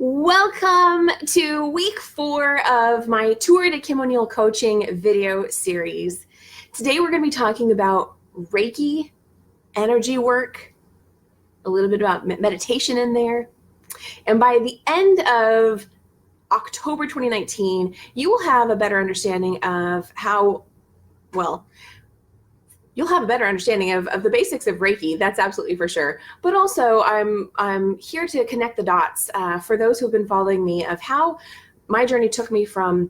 Welcome to week 4 of my Tour to Kim O'Neill Coaching video series. Today we're going to be talking about Reiki, energy work, a little bit about meditation in there. And by the end of October 2019, you will have a better understanding of you'll have a better understanding of the basics of Reiki, that's absolutely for sure. But also I'm here to connect the dots for those who have been following me of how my journey took me from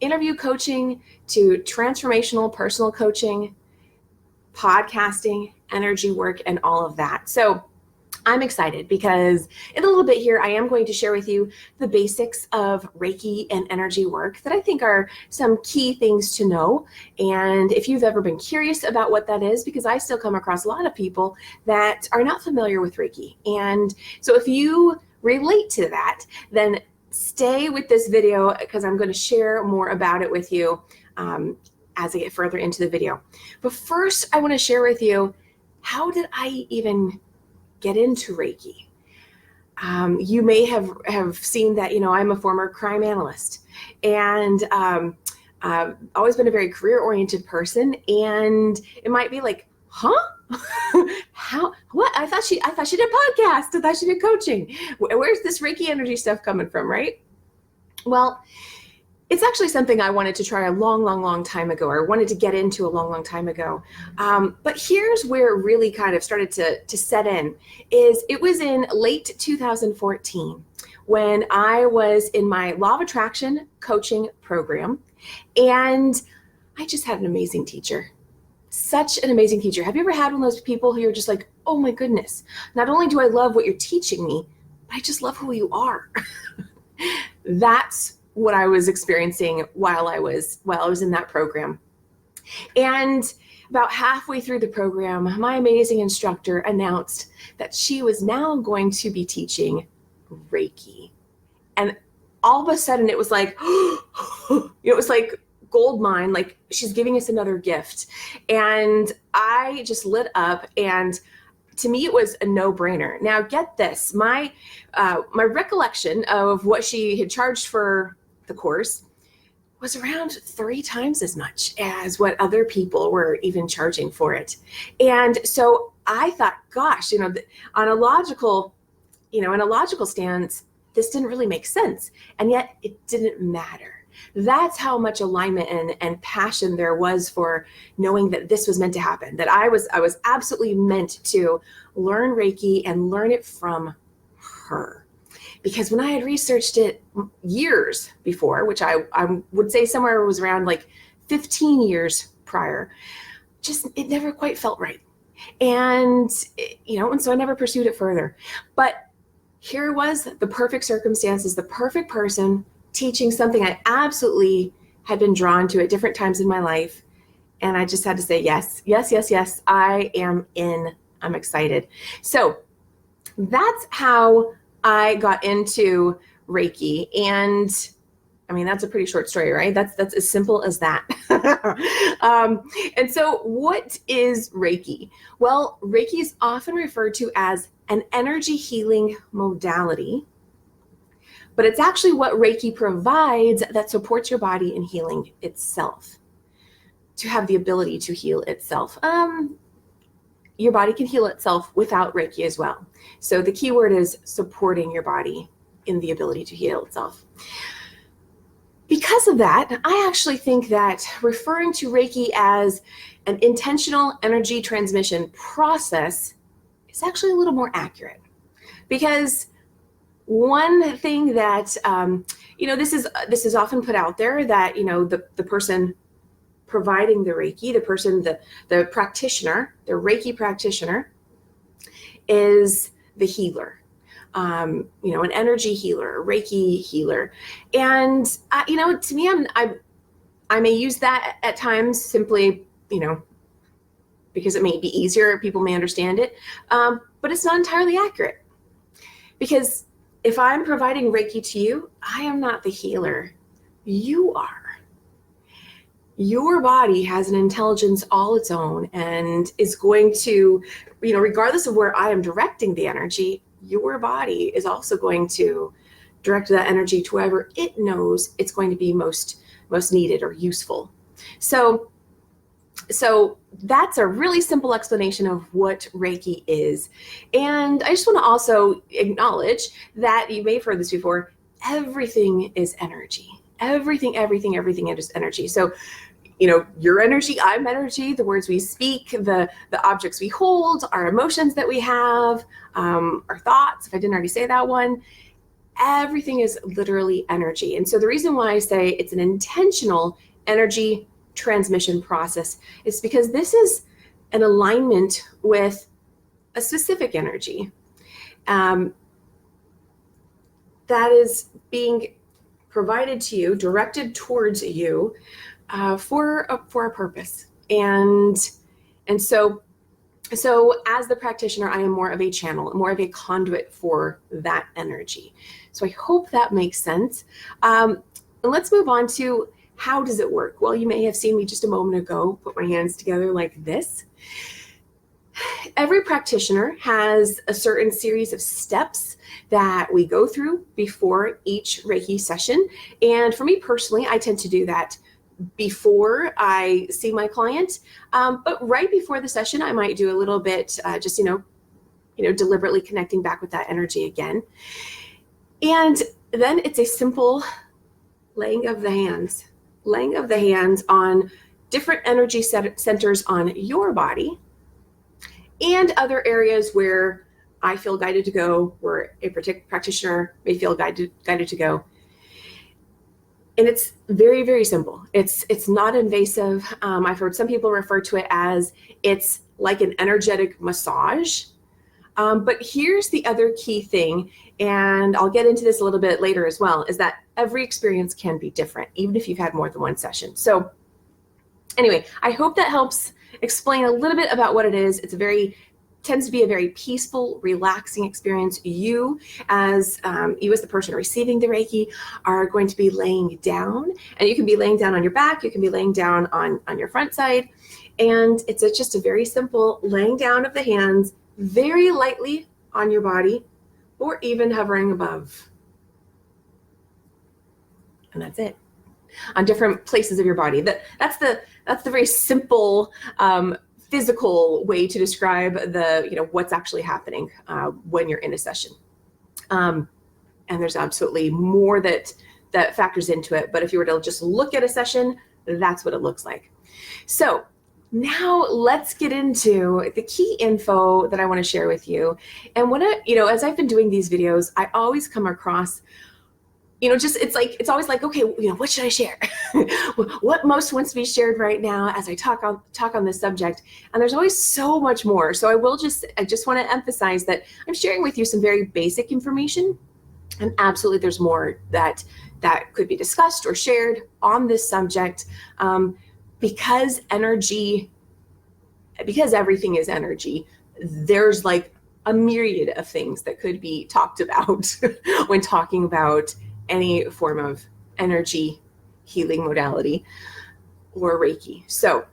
interview coaching to transformational personal coaching, podcasting, energy work, and all of that. So I'm excited because in a little bit here, I am going to share with you the basics of Reiki and energy work that I think are some key things to know. And if you've ever been curious about what that is, because I still come across a lot of people that are not familiar with Reiki. And so if you relate to that, then stay with this video because I'm going to share more about it with you as I get further into the video. But first, I want to share with you, how did I even get into Reiki? You may have seen that, I'm a former crime analyst, and always been a very career-oriented person. And it might be like, huh? How? What? I thought she did podcasts. I thought she did coaching. Where's this Reiki energy stuff coming from, right? Well, it's actually something I wanted to try a long time ago, or wanted to get into a long time ago. But here's where it really kind of started to set in. It was in late 2014 when I was in my Law of Attraction coaching program, and I just had an amazing teacher. Such an amazing teacher. Have you ever had one of those people who you're just like, oh my goodness, not only do I love what you're teaching me, but I just love who you are. That's what I was experiencing while I was in that program. And about halfway through the program, my amazing instructor announced that she was now going to be teaching Reiki. And all of a sudden it was like, it was like gold mine, like she's giving us another gift. And I just lit up, and to me, it was a no-brainer. Now, get this, my recollection of what she had charged for the course was around 3 times as much as what other people were even charging for it. And so I thought, gosh, on a logical stance, this didn't really make sense. And yet it didn't matter. That's how much alignment and passion there was for knowing that this was meant to happen, that I was absolutely meant to learn Reiki and learn it from her. Because when I had researched it years before, which I would say somewhere was around like 15 years prior, it never quite felt right. And, and so I never pursued it further. But here was the perfect circumstances, the perfect person teaching something I absolutely had been drawn to at different times in my life. And I just had to say, yes, I am in. I'm excited. So that's how I got into Reiki. And I mean, that's a pretty short story, right? That's as simple as that. And so what is Reiki? Well, Reiki is often referred to as an energy healing modality, but it's actually what Reiki provides that supports your body in healing itself, to have the ability to heal itself. Your body can heal itself without Reiki as well. So the key word is supporting your body in the ability to heal itself. Because of that, I actually think that referring to Reiki as an intentional energy transmission process is actually a little more accurate. Because one thing that, this is often put out there that, the person providing the Reiki, the practitioner, the Reiki practitioner, is the healer, an energy healer, a Reiki healer. And, to me, I may use that at times simply, because it may be easier, people may understand it, but it's not entirely accurate. Because if I'm providing Reiki to you, I am not the healer. You are. Your body has an intelligence all its own and is going to, regardless of where I am directing the energy, your body is also going to direct that energy to wherever it knows it's going to be most needed or useful. So that's a really simple explanation of what Reiki is. And I just want to also acknowledge that you may have heard this before. Everything is energy. Everything is energy. So, your energy, I'm energy, the words we speak, the objects we hold, our emotions that we have, our thoughts, if I didn't already say that one, everything is literally energy. And so the reason why I say it's an intentional energy transmission process is because this is an alignment with a specific energy that is being provided to you, directed towards you for a purpose. And so as the practitioner, I am more of a channel, more of a conduit for that energy. So I hope that makes sense. And let's move on to, how does it work? Well, you may have seen me just a moment ago put my hands together like this. Every practitioner has a certain series of steps that we go through before each Reiki session. And for me personally, I tend to do that before I see my client. But right before the session, I might do a little bit, just, deliberately connecting back with that energy again. And then it's a simple laying of the hands on different energy centers on your body and other areas where I feel guided to go, where a particular practitioner may feel guided to go. And it's very, very simple. It's not invasive. I've heard some people refer to it as it's like an energetic massage. But here's the other key thing, and I'll get into this a little bit later as well, is that every experience can be different, even if you've had more than one session. So anyway, I hope that helps explain a little bit about what it is. Tends to be a very peaceful, relaxing experience. You as the person receiving the Reiki are going to be laying down, and you can be laying down on your back, you can be laying down on your front side, and it's just a very simple laying down of the hands, very lightly on your body, or even hovering above. And that's it. On different places of your body. That's the very simple physical way to describe what's actually happening when you're in a session. And there's absolutely more that factors into it. But if you were to just look at a session, that's what it looks like. So now let's get into the key info that I want to share with you. And as I've been doing these videos, I always come across, it's always like, okay, what should I share? What most wants to be shared right now as I talk on this subject? And there's always so much more. So I just want to emphasize that I'm sharing with you some very basic information, and absolutely there's more that could be discussed or shared on this subject. Because everything is energy, there's like a myriad of things that could be talked about when talking about any form of energy healing modality or Reiki. So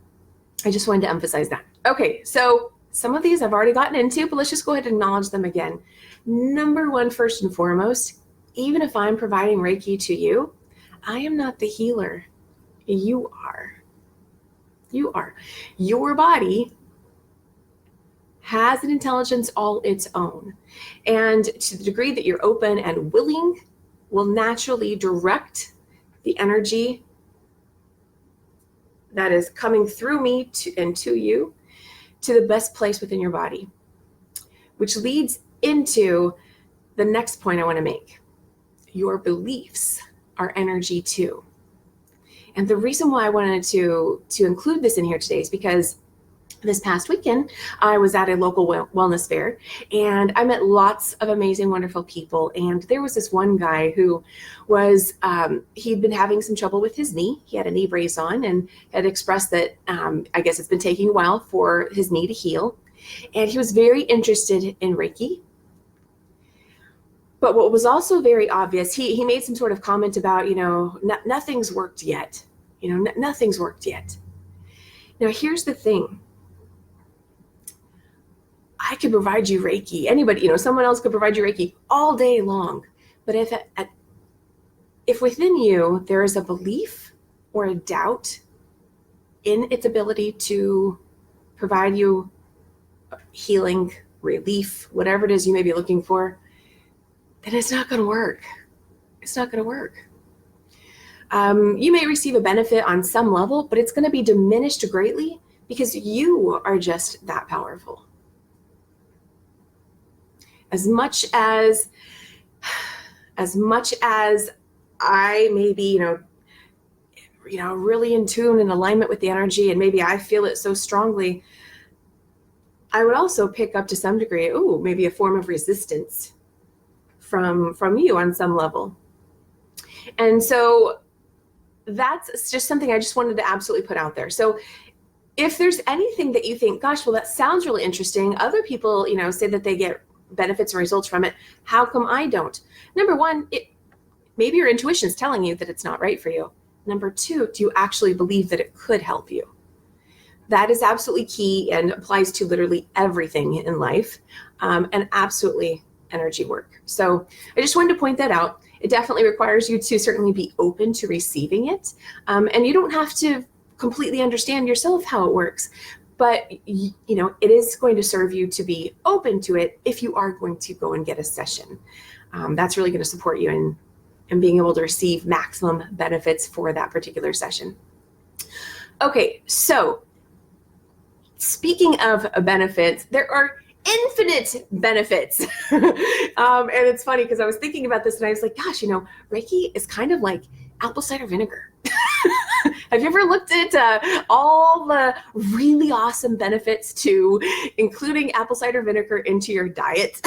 I just wanted to emphasize that. Okay, so some of these I've already gotten into, but let's just go ahead and acknowledge them again. Number one, first and foremost, even if I'm providing Reiki to you, I am not the healer. You are. Your body has an intelligence all its own. And to the degree that you're open and willing, will naturally direct the energy that is coming through me to you to the best place within your body, which leads into the next point I want to make. Your beliefs are energy too. And the reason why I wanted to include this in here today is because this past weekend, I was at a local wellness fair, and I met lots of amazing, wonderful people. And there was this one guy who was, he'd been having some trouble with his knee. He had a knee brace on and had expressed that, I guess it's been taking a while for his knee to heal. And he was very interested in Reiki. But what was also very obvious, he made some sort of comment about, nothing's worked yet. Nothing's worked yet. Now, here's the thing. I could provide you Reiki. Anybody, someone else could provide you Reiki all day long. But if if within you there is a belief or a doubt in its ability to provide you healing, relief, whatever it is you may be looking for, then it's not going to work. It's not going to work. You may receive a benefit on some level, but it's going to be diminished greatly because you are just that powerful. As much as I may be, really in tune and alignment with the energy, and maybe I feel it so strongly, I would also pick up to some degree, maybe a form of resistance from you on some level. And so that's just something I just wanted to absolutely put out there. So if there's anything that you think, gosh, well, that sounds really interesting. Other people, say that they get benefits and results from it. How come I don't? Number one, maybe your intuition is telling you that it's not right for you. Number two, do you actually believe that it could help you? That is absolutely key and applies to literally everything in life, and absolutely energy work. So I just wanted to point that out. It definitely requires you to certainly be open to receiving it. And you don't have to completely understand yourself how it works, but it is going to serve you to be open to it if you are going to go and get a session. That's really going to support you in being able to receive maximum benefits for that particular session. Okay, so speaking of benefits, there are infinite benefits. And it's funny because I was thinking about this and I was like, gosh, Reiki is kind of like apple cider vinegar. Have you ever looked at all the really awesome benefits to including apple cider vinegar into your diet,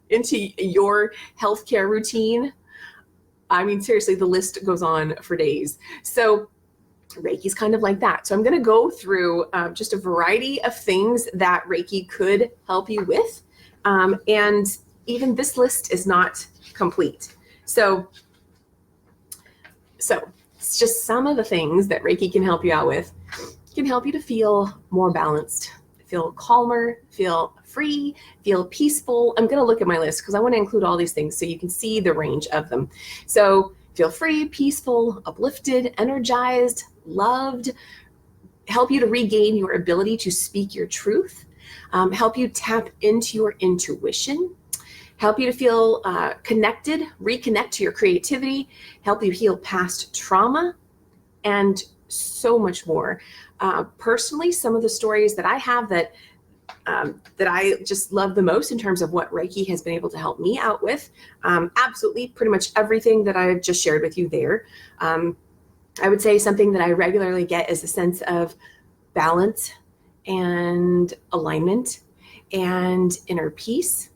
into your healthcare routine? I mean, seriously, the list goes on for days. So Reiki is kind of like that. So I'm going to go through just a variety of things that Reiki could help you with. And even this list is not complete. So it's just some of the things that Reiki can help you out with. It can help you to feel more balanced, feel calmer, feel free, feel peaceful. I'm going to look at my list because I want to include all these things so you can see the range of them. So feel free, peaceful, uplifted, energized, loved, help you to regain your ability to speak your truth, help you tap into your intuition, help you to feel connected, reconnect to your creativity, help you heal past trauma, and so much more. Personally, some of the stories that I have that I just love the most in terms of what Reiki has been able to help me out with, absolutely pretty much everything that I've just shared with you there. I would say something that I regularly get is a sense of balance and alignment and inner peace.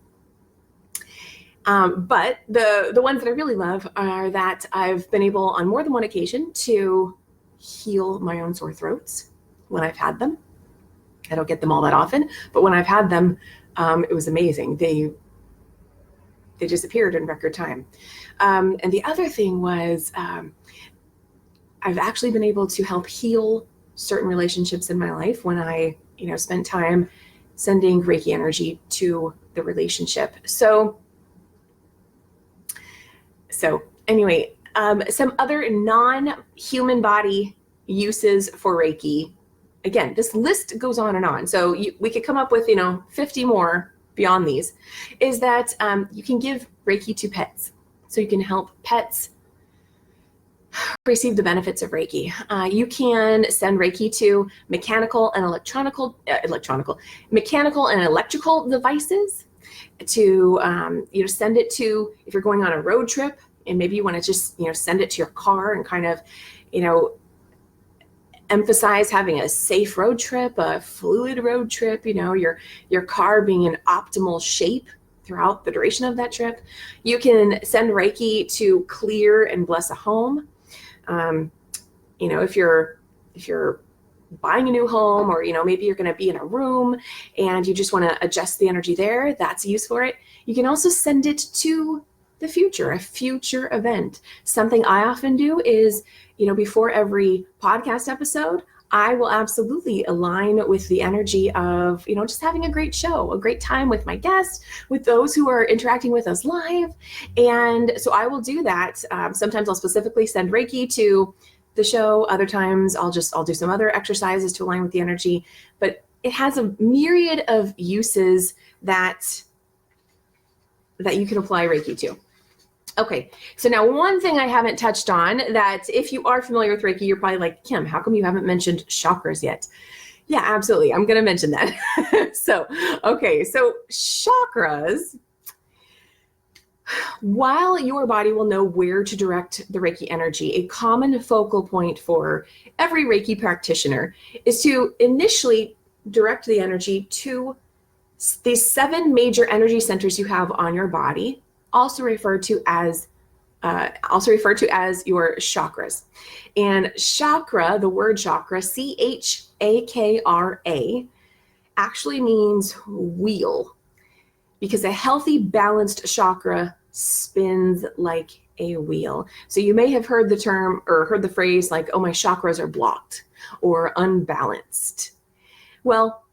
But the ones that I really love are that I've been able on more than one occasion to heal my own sore throats when I've had them. I don't get them all that often, but when I've had them, it was amazing. They disappeared in record time. And the other thing was I've actually been able to help heal certain relationships in my life when I, spent time sending Reiki energy to the relationship. So anyway, some other non-human body uses for Reiki. Again, this list goes on and on. So we could come up with, 50 more beyond these, is that you can give Reiki to pets. So you can help pets receive the benefits of Reiki. You can send Reiki to mechanical and electrical devices, to send it to, if you're going on a road trip and maybe you want to just send it to your car and kind of emphasize having a safe road trip, a fluid road trip, your car being in optimal shape throughout the duration of that trip. You can send Reiki to clear and bless a home. If you're buying a new home, or maybe you're going to be in a room and you just want to adjust the energy there, that's a use for it. You can also send it to the future, a future event. Something I often do is, before every podcast episode, I will absolutely align with the energy of, just having a great show, a great time with my guests, with those who are interacting with us live. And so I will do that. Sometimes I'll specifically send Reiki to the show. Other times I'll do some other exercises to align with the energy, but it has a myriad of uses that you can apply Reiki to. Okay, so now one thing I haven't touched on that if you are familiar with Reiki, you're probably like, Kim, how come you haven't mentioned chakras yet? Yeah, absolutely. I'm going to mention that. So chakras, while your body will know where to direct the Reiki energy, a common focal point for every Reiki practitioner is to initially direct the energy to these 7 major energy centers you have on your body, also referred to as your chakras. And chakra, the word chakra, CHAKRA, actually means wheel, because a healthy, balanced chakra spins like a wheel. So you may have heard the term or heard the phrase like, oh, my chakras are blocked or unbalanced. Well,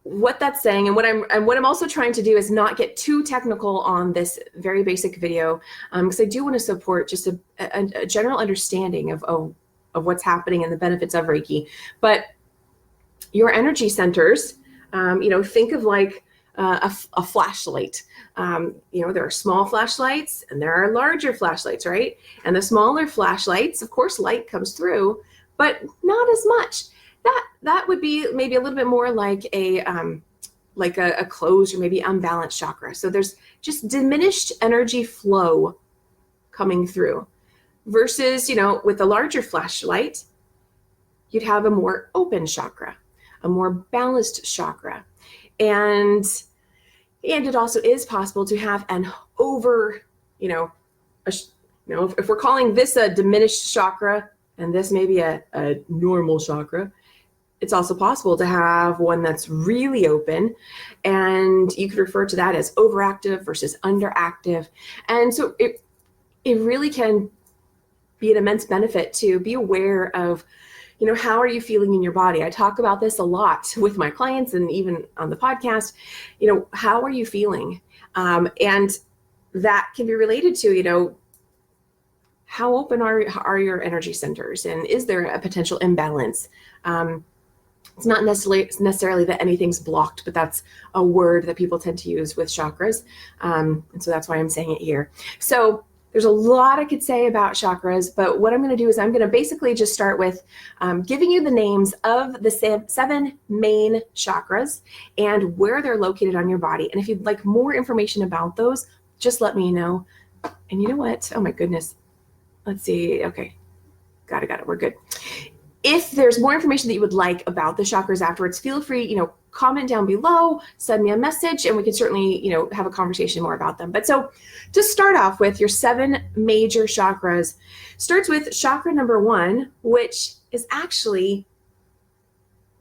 what that's saying, and what I'm also trying to do is not get too technical on this very basic video, because I do want to support just a general understanding of what's happening and the benefits of Reiki. But your energy centers, think of like a flashlight. There are small flashlights and there are larger flashlights, right? And the smaller flashlights, of course, light comes through, but not as much. That would be maybe a little bit more like a closed or maybe unbalanced chakra. So there's just diminished energy flow coming through versus, with a larger flashlight, you'd have a more open chakra, a more balanced chakra. And it also is possible to have an over, if we're calling this a diminished chakra and this maybe a normal chakra, it's also possible to have one that's really open, and you could refer to that as overactive versus underactive. And so it really can be an immense benefit to be aware of, how are you feeling in your body? I talk about this a lot with my clients and even on the podcast. How are you feeling? And that can be related to, how open are your energy centers, and is there a potential imbalance? It's not necessarily that anything's blocked, but that's a word that people tend to use with chakras. And so that's why I'm saying it here. So there's a lot I could say about chakras, but what I'm going to do is I'm going to basically just start with giving you the names of the 7 main chakras and where they're located on your body. And if you'd like more information about those, just let me know. And you know what? Oh my goodness. Let's see. Okay. Got it. We're good. If there's more information that you would like about the chakras afterwards, feel free, comment down below, send me a message, and we can certainly, have a conversation more about them. But so to start off with, your 7 major chakras starts with chakra number 1, which is actually,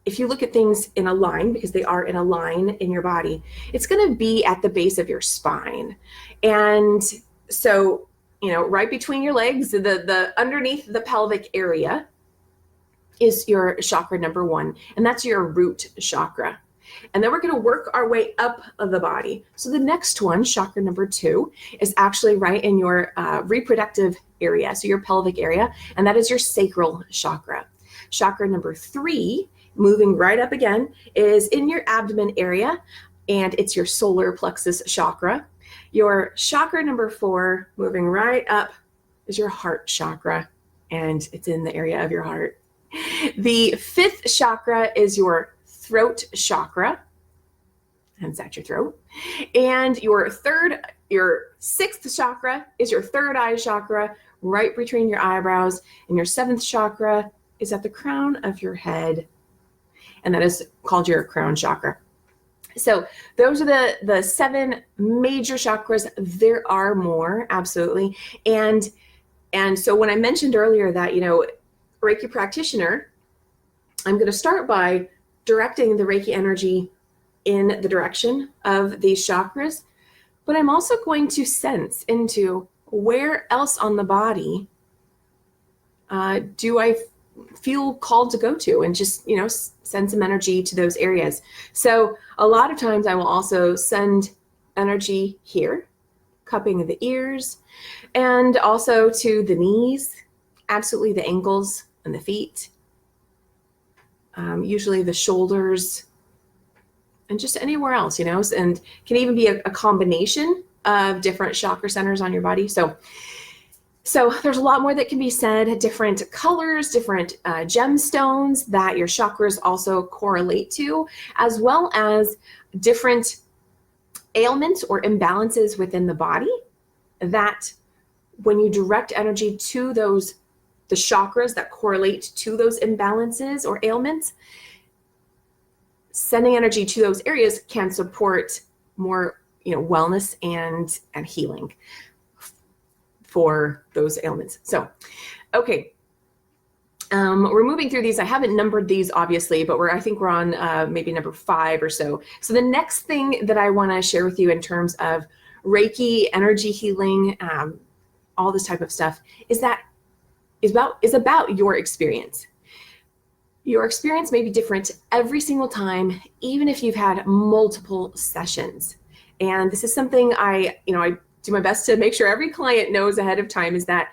if you look at things in a line, because they are in a line in your body, it's going to be at the base of your spine. And so, right between your legs, the underneath the pelvic area is your chakra number 1, and that's your root chakra. And then we're going to work our way up of the body. So the next one, chakra number 2, is actually right in your reproductive area, so your pelvic area, and that is your sacral chakra. Chakra number 3, moving right up again, is in your abdomen area, and it's your solar plexus chakra. Your chakra number 4, moving right up, is your heart chakra, and it's in the area of your heart. The 5th chakra is your throat chakra, and it's at your throat. And your 6th chakra is your third eye chakra, right between your eyebrows. And your 7th chakra is at the crown of your head, and that is called your crown chakra. So those are the 7 major chakras. There are more, absolutely. And so when I mentioned earlier that, Reiki practitioner, I'm going to start by directing the Reiki energy in the direction of these chakras, but I'm also going to sense into where else on the body do I feel called to go to, and just, send some energy to those areas. So a lot of times I will also send energy here, cupping of the ears, and also to the knees, absolutely the ankles and the feet, usually the shoulders, and just anywhere else, and can even be a combination of different chakra centers on your body. So there's a lot more that can be said, different colors, different gemstones that your chakras also correlate to, as well as different ailments or imbalances within the body that when you direct energy to the chakras that correlate to those imbalances or ailments, sending energy to those areas can support more, wellness and healing for those ailments. So, okay. We're moving through these. I haven't numbered these, obviously, but I think we're on maybe number 5 or so. So the next thing that I want to share with you in terms of Reiki, energy healing, all this type of stuff is about your experience. Your experience may be different every single time, even if you've had multiple sessions. And this is something I do my best to make sure every client knows ahead of time, is that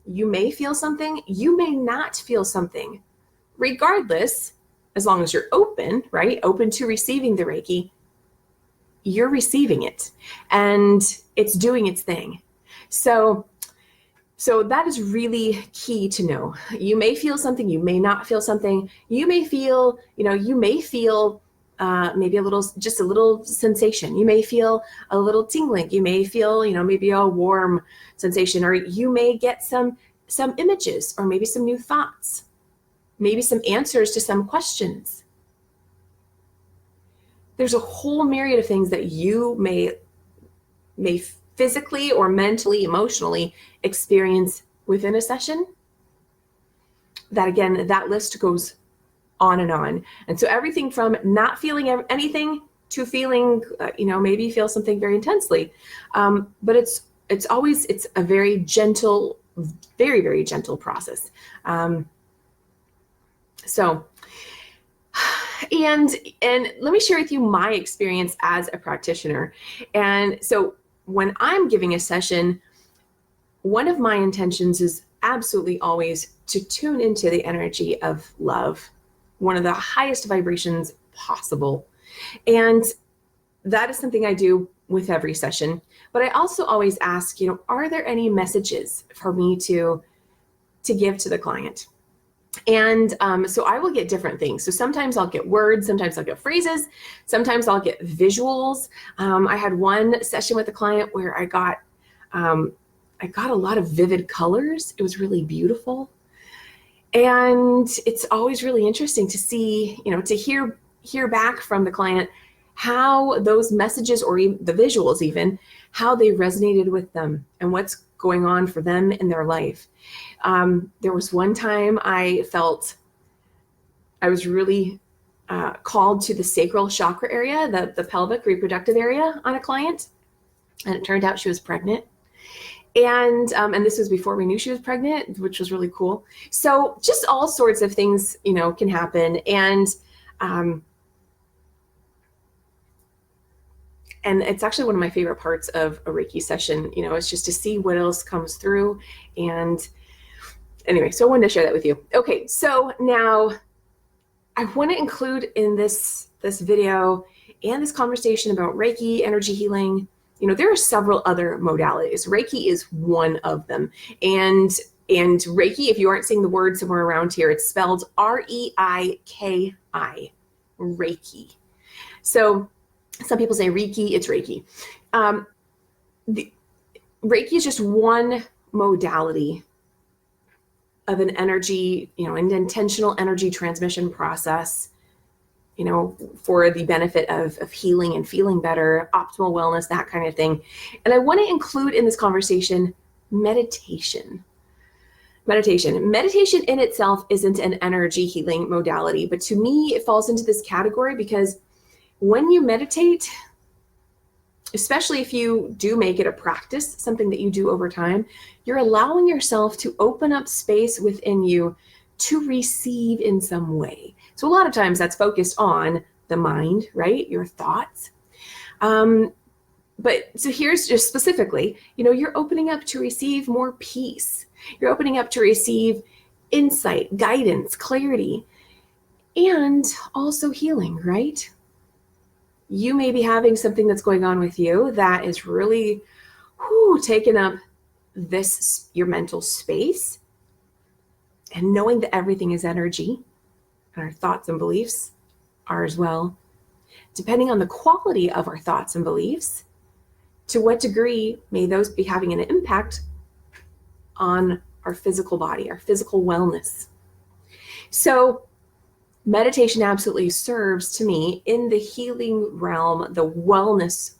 you may feel something, you may not feel something. Regardless, as long as you're open, right? Open to receiving the Reiki, you're receiving it and it's doing its thing. So that is really key to know. You may feel something, you may not feel something. You may feel, maybe just a little sensation. You may feel a little tingling. You may feel, maybe a warm sensation, or you may get some images, or maybe some new thoughts, maybe some answers to some questions. There's a whole myriad of things that you may physically or mentally, emotionally experience within a session. That, again, that list goes on and on. And so everything from not feeling anything to feeling, maybe you feel something very intensely. But it's a very gentle, very, very gentle process. And let me share with you my experience as a practitioner. And so when I'm giving a session, one of my intentions is absolutely always to tune into the energy of love, one of the highest vibrations possible. And that is something I do with every session. But I also always ask, are there any messages for me to give to the client? And so I will get different things. So sometimes I'll get words, sometimes I'll get phrases, sometimes I'll get visuals. I had one session with a client where I got a lot of vivid colors. It was really beautiful. And it's always really interesting to see, to hear back from the client how those messages, or even the visuals even, how they resonated with them and what's going on for them in their life. There was one time I felt I was really called to the sacral chakra area, the pelvic reproductive area on a client. And it turned out she was pregnant. And this was before we knew she was pregnant, which was really cool. So just all sorts of things, can happen. And it's actually one of my favorite parts of a Reiki session, it's just to see what else comes through. And anyway, so I wanted to share that with you. Okay, so now I want to include in this video and this conversation about Reiki, energy healing. There are several other modalities. Reiki is one of them. And Reiki, if you aren't seeing the word somewhere around here, it's spelled Reiki, Reiki. So some people say Reiki, it's Reiki. Reiki is just one modality of an energy, an intentional energy transmission process, for the benefit of healing and feeling better, optimal wellness, that kind of thing. And I want to include in this conversation meditation. Meditation in itself isn't an energy healing modality, but to me, it falls into this category because when you meditate, especially if you do make it a practice, something that you do over time, you're allowing yourself to open up space within you to receive in some way. So a lot of times that's focused on the mind, right? Your thoughts. But so here's just specifically, you're opening up to receive more peace. You're opening up to receive insight, guidance, clarity, and also healing, right? You may be having something that's going on with you that is really taking up your mental space. And knowing that everything is energy, and our thoughts and beliefs are as well. Depending on the quality of our thoughts and beliefs, to what degree may those be having an impact on our physical body, our physical wellness. So meditation absolutely serves, to me, in the healing realm, the wellness,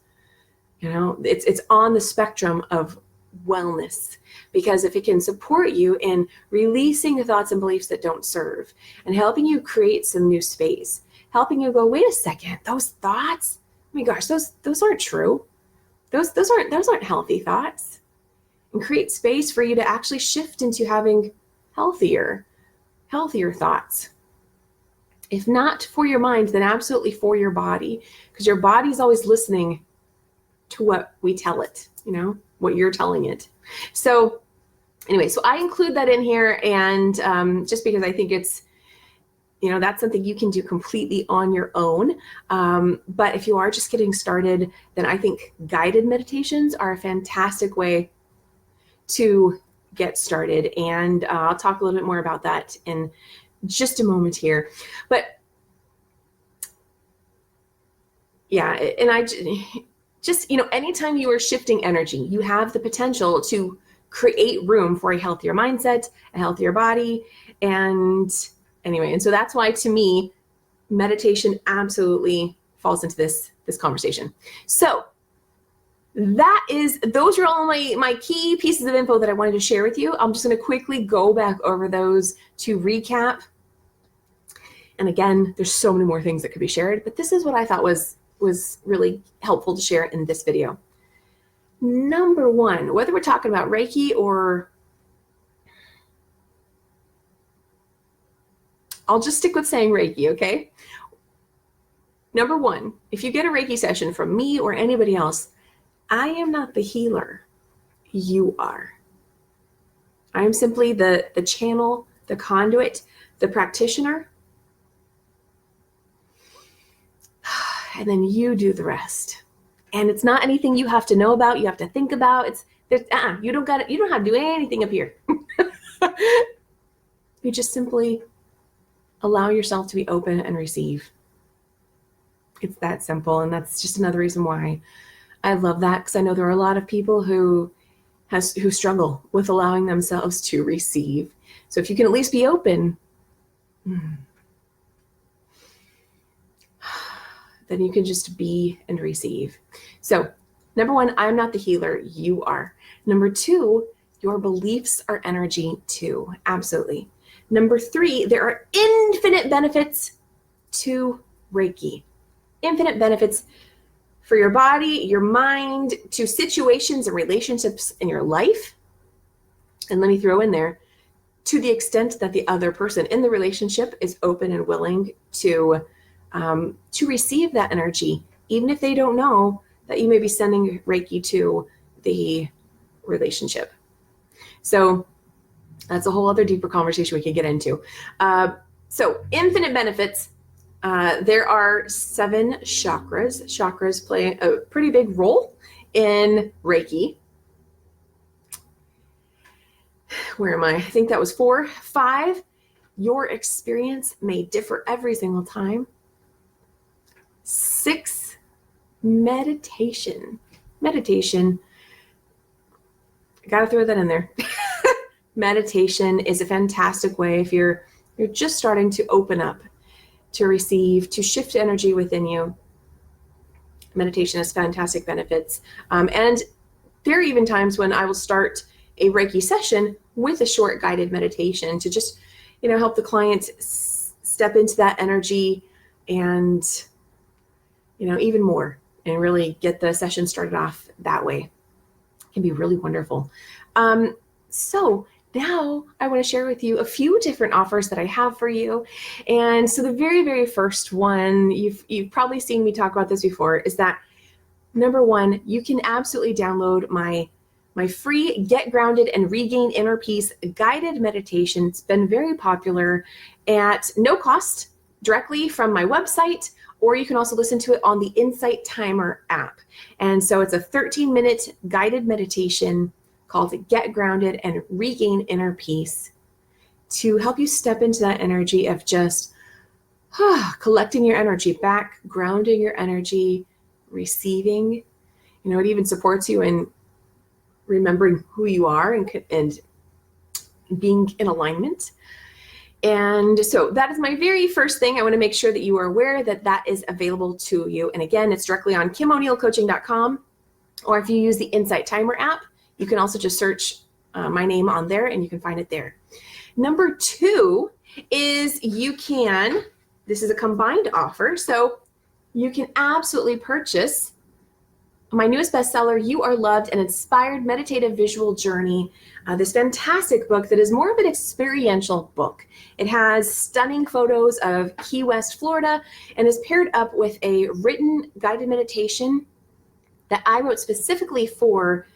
it's on the spectrum of wellness, because if it can support you in releasing the thoughts and beliefs that don't serve and helping you create some new space, helping you go, wait a second, those thoughts, oh my gosh, those aren't true. Those aren't healthy thoughts, and create space for you to actually shift into having healthier thoughts. If not for your mind, then absolutely for your body, because your body's always listening to what we tell it, what you're telling it. So anyway, so I include that in here, and just because I think it's, that's something you can do completely on your own. But if you are just getting started, then I think guided meditations are a fantastic way to get started. And I'll talk a little bit more about that in just a moment here. But yeah, and I just, anytime you are shifting energy, you have the potential to create room for a healthier mindset, a healthier body. And anyway, and so that's why, to me, meditation absolutely falls into this conversation. So those are all my key pieces of info that I wanted to share with you. I'm just going to quickly go back over those to recap. And again, there's so many more things that could be shared, but this is what I thought was really helpful to share in this video. Number one, whether we're talking about Reiki or I'll just stick with saying Reiki, okay? Number one, if you get a Reiki session from me or anybody else, I am not the healer. You are. I am simply the channel, the conduit, the practitioner. And then you do the rest. And it's not anything you have to know about, you have to think about. You don't have to do anything up here. You just simply allow yourself to be open and receive. It's that simple. And that's just another reason why I love that, because I know there are a lot of people who struggle with allowing themselves to receive. So if you can at least be open, then you can just be and receive. So number one, I'm not the healer, you are. Number two, your beliefs are energy too. Absolutely. Number three, there are infinite benefits to Reiki. Infinite benefits for your body, your mind, to situations and relationships in your life. And let me throw in there, to the extent that the other person in the relationship is open and willing to receive that energy, even if they don't know that you may be sending Reiki to the relationship. So that's a whole other deeper conversation we could get into. So infinite benefits. There are 7 chakras. Chakras play a pretty big role in Reiki. Where am I? I think that was 4. 5, your experience may differ every single time. 6, meditation. Meditation. I gotta throw that in there. Meditation is a fantastic way if you're just starting to open up, to receive, to shift energy within you. Meditation has fantastic benefits. And there are even times when I will start a Reiki session with a short guided meditation to just, help the client step into that energy and, even more, and really get the session started off that way. It can be really wonderful. So now I want to share with you a few different offers that I have for you. And so the very, very first one, you've probably seen me talk about this before, is that number one, you can absolutely download my free Get Grounded and Regain Inner Peace guided meditation. It's been very popular at no cost directly from my website, or you can also listen to it on the Insight Timer app. And so it's a 13-minute guided meditation called Get Grounded and Regain Inner Peace to help you step into that energy of just collecting your energy back, grounding your energy, receiving. It even supports you in remembering who you are and being in alignment. And so that is my very first thing. I want to make sure that you are aware that that is available to you. And again, it's directly on KimO'NeillCoaching.com, or if you use the Insight Timer app, you can also just search my name on there and you can find it there. Number two is this is a combined offer, so you can absolutely purchase my newest bestseller, You Are Loved, an Inspired Meditative Visual Journey, this fantastic book that is more of an experiential book. It has stunning photos of Key West, Florida, and is paired up with a written guided meditation that I wrote specifically for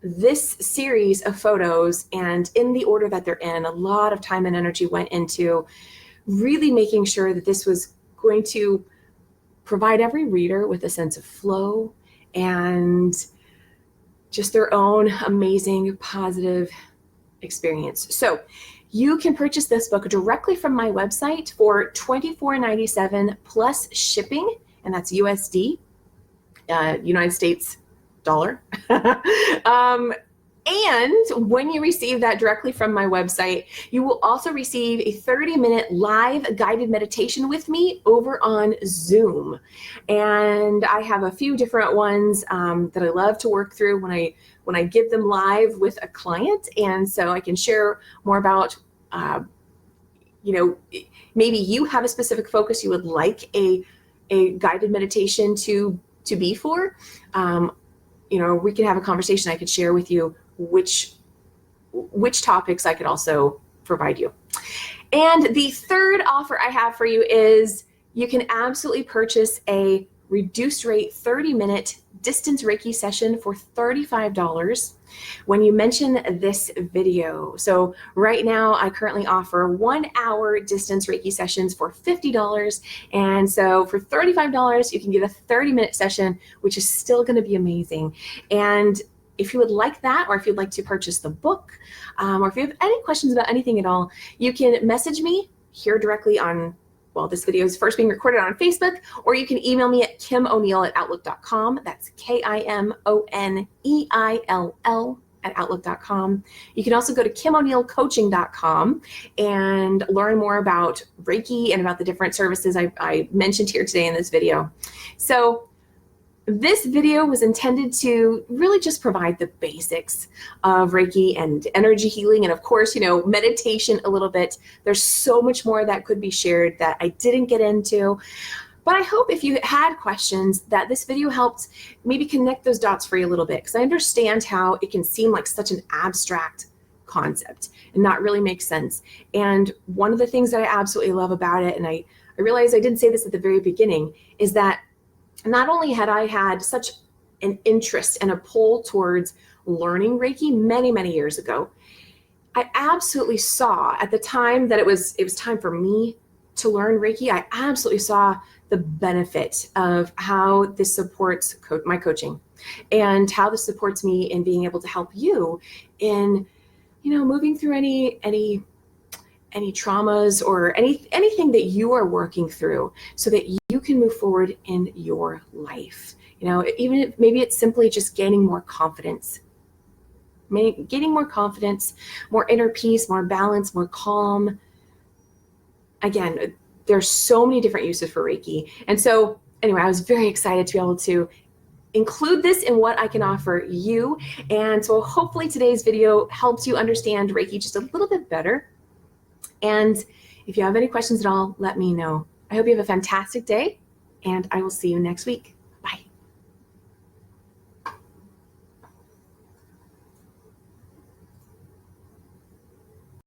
this series of photos, and in the order that they're in. A lot of time and energy went into really making sure that this was going to provide every reader with a sense of flow and just their own amazing positive experience. So you can purchase this book directly from my website for $24.97 plus shipping, and that's USD, United States dollar. And when you receive that directly from my website, you will also receive a 30-minute live guided meditation with me over on Zoom. And I have a few different ones that I love to work through when I give them live with a client. And so I can share more about, maybe you have a specific focus you would like a guided meditation to be for. We can have a conversation. I could share with you which topics I could also provide you. And the third offer I have for you is you can absolutely purchase a reduced rate 30-minute distance Reiki session for $35 when you mention this video. So right now I currently offer 1 hour distance Reiki sessions for $50. And so for $35, you can get a 30-minute session, which is still going to be amazing. And if you would like that, or if you'd like to purchase the book, or if you have any questions about anything at all, you can message me here directly on, this video is first being recorded on Facebook, or you can email me at KimO'Neill@Outlook.com. That's KIMONEILL@Outlook.com. You can also go to KimO'NeillCoaching.com and learn more about Reiki and about the different services I mentioned here today in this video. So this video was intended to really just provide the basics of Reiki and energy healing, and of course, meditation a little bit. There's so much more that could be shared that I didn't get into. But I hope if you had questions that this video helped maybe connect those dots for you a little bit, because I understand how it can seem like such an abstract concept and not really make sense. And one of the things that I absolutely love about it, and I realized I didn't say this at the very beginning, is that not only had I had such an interest and a pull towards learning Reiki many, many years ago, I absolutely saw at the time that it was time for me to learn Reiki. I absolutely saw the benefit of how this supports my coaching and how this supports me in being able to help you in, moving through any traumas or anything that you are working through so that you can move forward in your life. Even if maybe it's simply just gaining more confidence, more inner peace, more balance, more calm. Again, there's so many different uses for Reiki. And so anyway, I was very excited to be able to include this in what I can offer you. And so hopefully today's video helps you understand Reiki just a little bit better. And if you have any questions at all, let me know. I hope you have a fantastic day, and I will see you next week.